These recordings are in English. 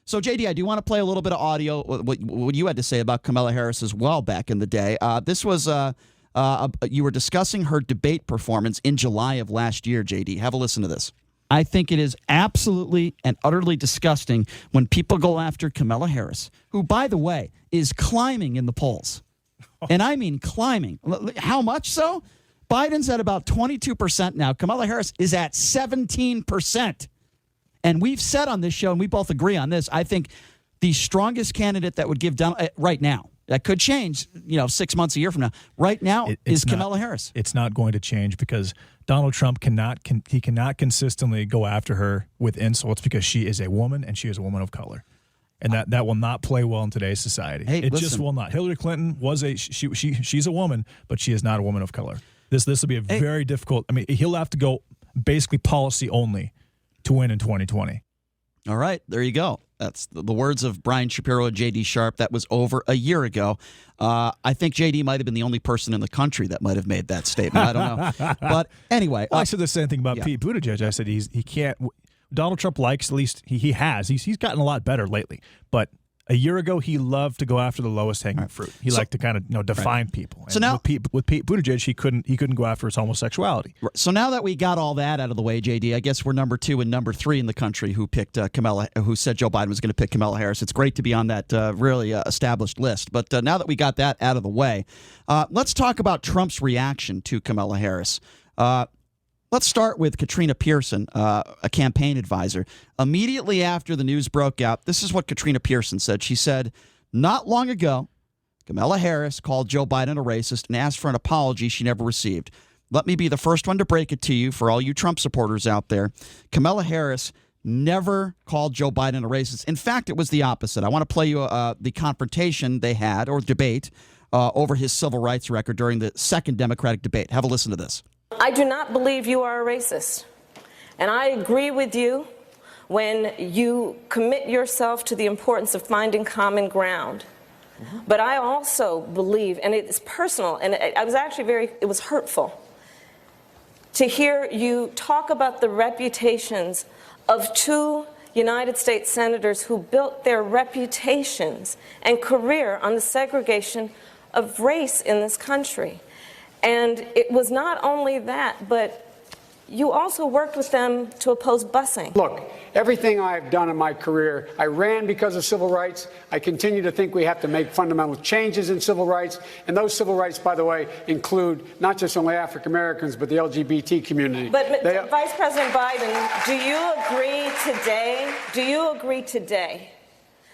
So, JD, I do want to play a little bit of audio, what you had to say about Kamala Harris as well back in the day. This was, you were discussing her debate performance in July of last year, JD. Have a listen to this. I think it is absolutely and utterly disgusting when people go after Kamala Harris, who, by the way, is climbing in the polls. And I mean climbing. How much so? Biden's at about 22% now. Kamala Harris is at 17%. And we've said on this show, and we both agree on this, I think the strongest candidate that would give Donald right now, that could change, 6 months, a year from now, right now is Kamala Harris. It's not going to change because Donald Trump cannot consistently go after her with insults because she is a woman and she is a woman of color. And that will not play well in today's society. It just will not. Hillary Clinton was she's a woman, but she is not a woman of color. This will be a very difficult. I mean, he'll have to go basically policy only to win in 2020. All right, there you go. That's the words of Brian Shapiro and J.D. Sharp. That was over a year ago. I think J.D. might have been the only person in the country that might have made that statement. I don't know. But anyway. Well, I said the same thing about Pete Buttigieg. I said he can't. Donald Trump likes, at least he has. He's gotten a lot better lately. But a year ago, he loved to go after the lowest hanging fruit. He liked to kind of define people. And so now with Pete Buttigieg, he couldn't go after his homosexuality. So now that we got all that out of the way, JD, I guess we're number 2 and number 3 in the country who picked who said Joe Biden was going to pick Kamala Harris. It's great to be on that really established list. But now that we got that out of the way, let's talk about Trump's reaction to Kamala Harris. Let's start with Katrina Pearson, a campaign advisor. Immediately after the news broke out, this is what Katrina Pearson said. She said, not long ago, Kamala Harris called Joe Biden a racist and asked for an apology she never received. Let me be the first one to break it to you for all you Trump supporters out there. Kamala Harris never called Joe Biden a racist. In fact, it was the opposite. I want to play you the confrontation they had, or debate, over his civil rights record during the second Democratic debate. Have a listen to this. I do not believe you are a racist. And I agree with you when you commit yourself to the importance of finding common ground. But I also believe, and it's personal, and I was actually it was hurtful to hear you talk about the reputations of 2 United States senators who built their reputations and career on the segregation of race in this country. And it was not only that, but you also worked with them to oppose busing. Look, everything I've done in my career, I ran because of civil rights. I continue to think we have to make fundamental changes in civil rights. And those civil rights, by the way, include not just only African Americans, but the LGBT community. But Vice President Biden, do you agree today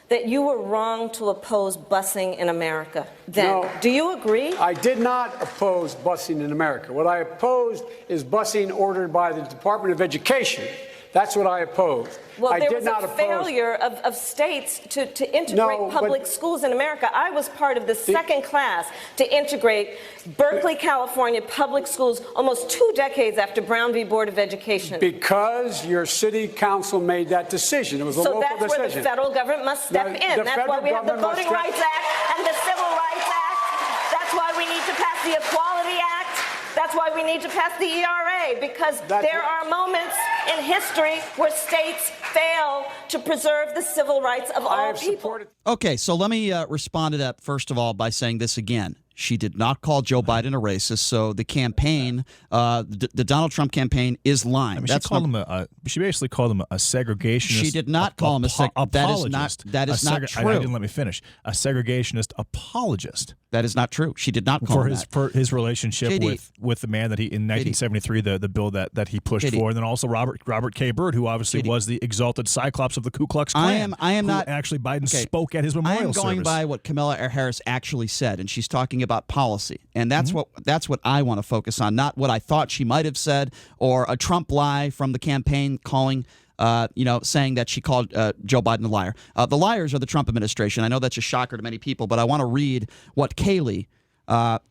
that you were wrong to oppose busing in America then? No, do you agree? I did not oppose busing in America. What I opposed is busing ordered by the Department of Education. That's what I opposed. Well, there was a failure of states to integrate public schools in America. I was part of the second class to integrate Berkeley, California public schools almost 2 decades after Brown v. Board of Education. Because your city council made that decision. It was a local decision. So that's where the federal government must step in. That's why we have the Voting Rights Act and the Civil Rights Act. That's why we need to pass the Equality Act. That's why we need to pass the ERA, because there are moments in history where states fail to preserve the civil rights of all people. Okay, so let me respond to that, first of all, by saying this again. She did not call Joe Biden a racist, so the campaign, the Donald Trump campaign, is lying. I mean, she basically called him a segregationist. She did not call him a segregationist. That is not true. I didn't let me finish. A segregationist apologist. That is not true. She did not call him that. For his relationship with the man that he, in 1973, the bill that he pushed for, and then also Robert K. Byrd, who obviously was the exalted cyclops of the Ku Klux Klan. I am not. Actually, Biden spoke at his memorial service. I am going by what Kamala Harris actually said, and she's talking about policy, and that's what I want to focus on, not what I thought she might have said, or a Trump lie from the campaign calling, saying that she called Joe Biden a liar. The liars are the Trump administration. I know that's a shocker to many people, but I want to read what Kayleigh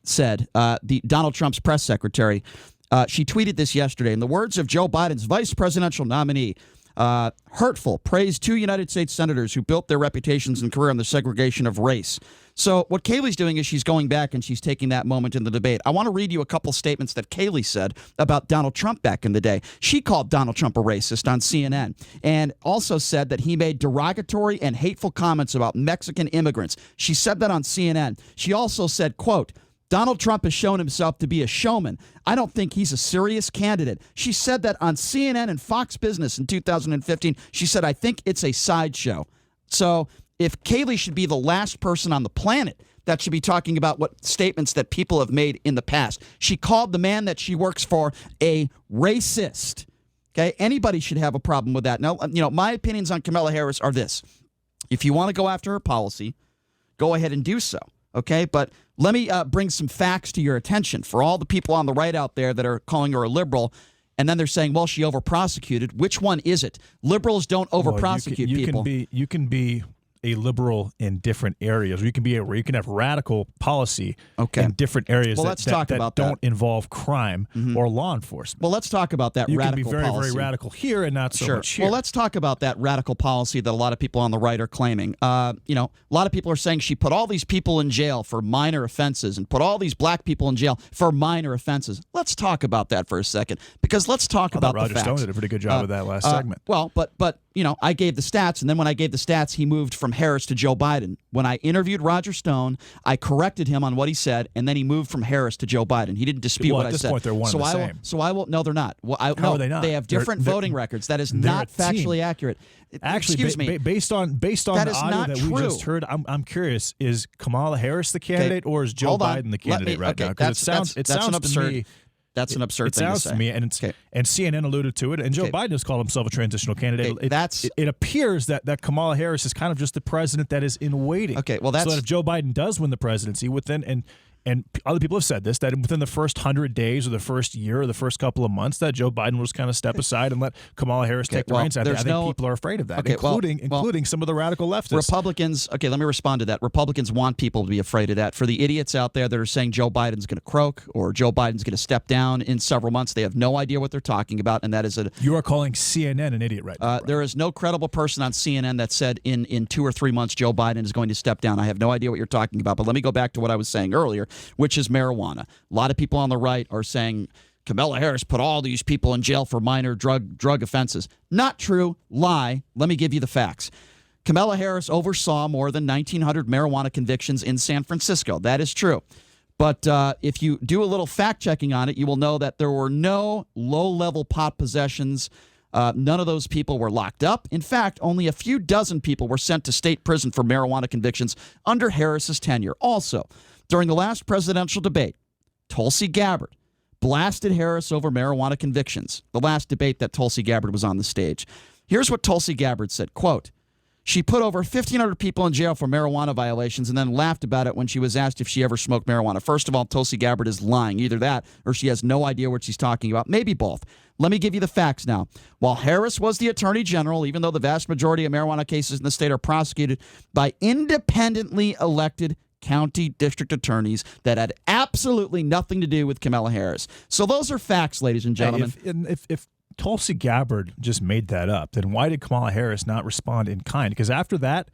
said, the Donald Trump's press secretary. She tweeted this yesterday. In the words of Joe Biden's vice presidential nominee, Hurtful. Praised 2 United States senators who built their reputations and career on the segregation of race. So what Kayleigh's doing is she's going back and she's taking that moment in the debate. I want to read you a couple statements that Kayleigh said about Donald Trump back in the day. She called Donald Trump a racist on CNN and also said that he made derogatory and hateful comments about Mexican immigrants. She said that on CNN. She also said, quote, Donald Trump has shown himself to be a showman. I don't think he's a serious candidate. She said that on CNN and Fox Business in 2015. She said, I think it's a sideshow. So if Kayleigh should be the last person on the planet that should be talking about what statements that people have made in the past. She called the man that she works for a racist. Okay, anybody should have a problem with that. Now, my opinions on Kamala Harris are this. If you want to go after her policy, go ahead and do so. Okay, but let me bring some facts to your attention for all the people on the right out there that are calling her a liberal. And then they're saying, well, she over-prosecuted. Which one is it? Liberals don't over-prosecute people. You can be a liberal in different areas. You can have radical policy in different areas that don't involve crime or law enforcement. Well, let's talk about that you radical can be very, policy. very radical here and not so much here. Well, let's talk about that radical policy that a lot of people on the right are claiming. A lot of people are saying she put all these people in jail for minor offenses and put all these black people in jail for minor offenses. Let's talk about that for a second, because let's talk about the facts. Roger Stone did a pretty good job of that last segment. Well, but I gave the stats, and then when I gave the stats, he moved from Harris to Joe Biden. When I interviewed Roger Stone, I corrected him on what he said, and then he moved from Harris to Joe Biden. He didn't dispute what I said. At this point, they're one and the same. No, they're not. How are they not? They have different voting records. That is not factually accurate. Actually, excuse me. Based on the audio that we just heard, I'm curious: is Kamala Harris the candidate, or is Joe Biden the candidate right now? Because it sounds absurd. to me. That's an absurd thing to say. It sounds to me, and CNN alluded to it, and Joe Biden has called himself a transitional candidate. It appears that Kamala Harris is kind of just the president that is in waiting. Okay, well, that's... So that if Joe Biden does win the presidency, and other people have said this, that within the first 100 days or the first year or the first couple of months, that Joe Biden will just kind of step aside and let Kamala Harris take the reins. I think people are afraid of that, including some of the radical leftists. Republicans, let me respond to that. Republicans want people to be afraid of that. For the idiots out there that are saying Joe Biden's going to croak or Joe Biden's going to step down in several months, they have no idea what they're talking about, and that is You are calling CNN an idiot right now. There is no credible person on CNN that said in 2 or 3 months Joe Biden is going to step down. I have no idea what you're talking about, but let me go back to what I was saying earlier, which is marijuana. A lot of people on the right are saying Kamala Harris put all these people in jail for minor drug offenses. Not true. Lie. Let me give you the facts. Kamala Harris oversaw more than 1,900 marijuana convictions in San Francisco. That is true. But if you do a little fact-checking on it, you will know that there were no low-level pot possessions. None of those people were locked up. In fact, only a few dozen people were sent to state prison for marijuana convictions under Harris's tenure. Also, during the last presidential debate, Tulsi Gabbard blasted Harris over marijuana convictions, the last debate that Tulsi Gabbard was on the stage. Here's what Tulsi Gabbard said, quote, she put over 1,500 people in jail for marijuana violations and then laughed about it when she was asked if she ever smoked marijuana. First of all, Tulsi Gabbard is lying. Either that or she has no idea what she's talking about. Maybe both. Let me give you the facts now. While Harris was the attorney general, even though the vast majority of marijuana cases in the state are prosecuted by independently elected county district attorneys that had absolutely nothing to do with Kamala Harris. So those are facts, ladies and gentlemen. If Tulsi Gabbard just made that up, then why did Kamala Harris not respond in kind? Because after that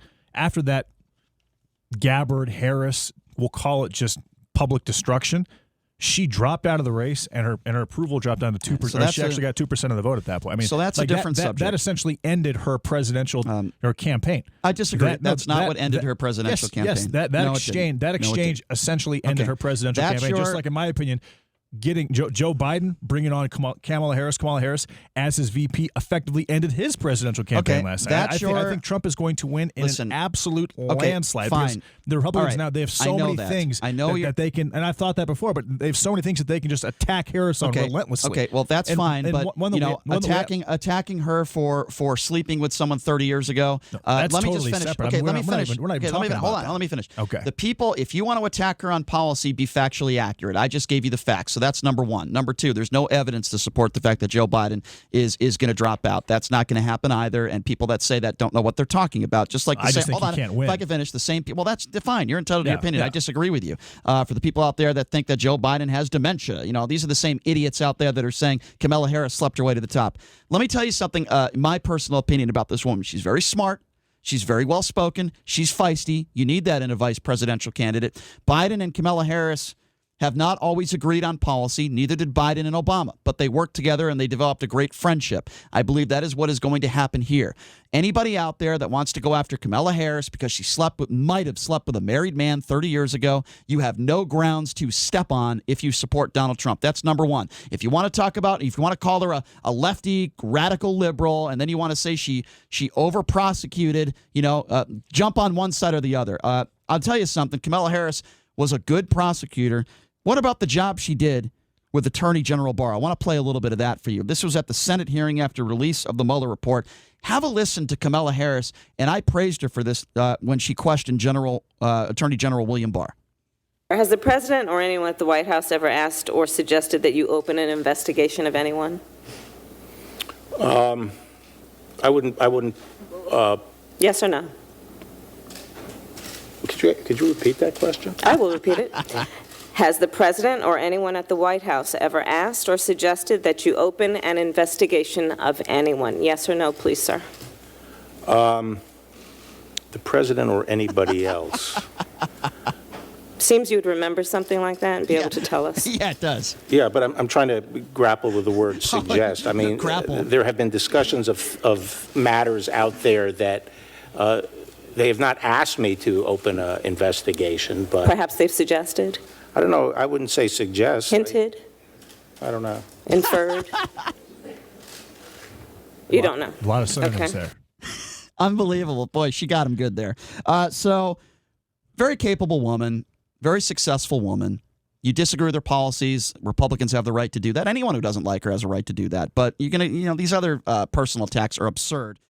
Gabbard-Harris, we'll call it just public destruction, she dropped out of the race, and her approval dropped down to 2%. So she actually got 2% of the vote at that point. I mean, so that's a different subject. That essentially ended her presidential her campaiging. I disagree. That's not what ended her presidential campaign. Yes, that exchange essentially ended her presidential campaign. Just like, in my opinion, getting Joe Biden, bringing on Kamala Harris as his VP effectively ended his presidential campaign last night. I think Trump is going to win in an absolute landslide. Fine. The Republicans now, they have so many things that they can, and I've thought that before, but they have so many things that they can just attack Harris on relentlessly. Okay, well, that's fine, but attacking her for sleeping with someone 30 years ago, that's let me totally just finish. Separate. Okay, let me finish. Hold on, let me finish. Okay. The people, if you want to attack her on policy, be factually accurate. I just gave you the facts. So that's number one. Number two, there's no evidence to support the fact that Joe Biden is going to drop out. That's not going to happen either. And people that say that don't know what they're talking about. Just like I just think he can't win. If I can finish, the same people. Well, that's fine. You're entitled to your opinion. Yeah. I disagree with you. For the people out there that think that Joe Biden has dementia, these are the same idiots out there that are saying Kamala Harris slept her way to the top. Let me tell you something. My personal opinion about this woman. She's very smart. She's very well spoken. She's feisty. You need that in a vice presidential candidate. Biden and Kamala Harris have not always agreed on policy. Neither did Biden and Obama, but they worked together and they developed a great friendship. I believe that is what is going to happen here. Anybody out there that wants to go after Kamala Harris because she might have slept with a married man 30 years ago, you have no grounds to step on if you support Donald Trump. That's number one. If you want to call her a lefty radical liberal, and then you want to say she over prosecuted, jump on one side or the other. I'll tell you something. Kamala Harris was a good prosecutor. What about the job she did with Attorney General Barr? I want to play a little bit of that for you. This was at the Senate hearing after release of the Mueller report. Have a listen to Kamala Harris, and I praised her for this when she questioned Attorney General William Barr. Has the president or anyone at the White House ever asked or suggested that you open an investigation of anyone? I wouldn't. Yes or no? Could you repeat that question? I will repeat it. Has the president or anyone at the White House ever asked or suggested that you open an investigation of anyone? Yes or no, please, sir? The president or anybody else? Seems you would remember something like that and be able to tell us. Yeah, it does. Yeah, but I'm trying to grapple with the word suggest. I mean, there have been discussions of matters out there that they have not asked me to open an investigation, but Perhaps they've suggested, I don't know. I wouldn't say suggest. hinted, I don't know. inferred. You don't know. A lot of synonyms there. Unbelievable. Boy, she got him good there. So, very capable woman, very successful woman. You disagree with her policies. Republicans have the right to do that. Anyone who doesn't like her has a right to do that. But you're gonna, these other personal attacks are absurd.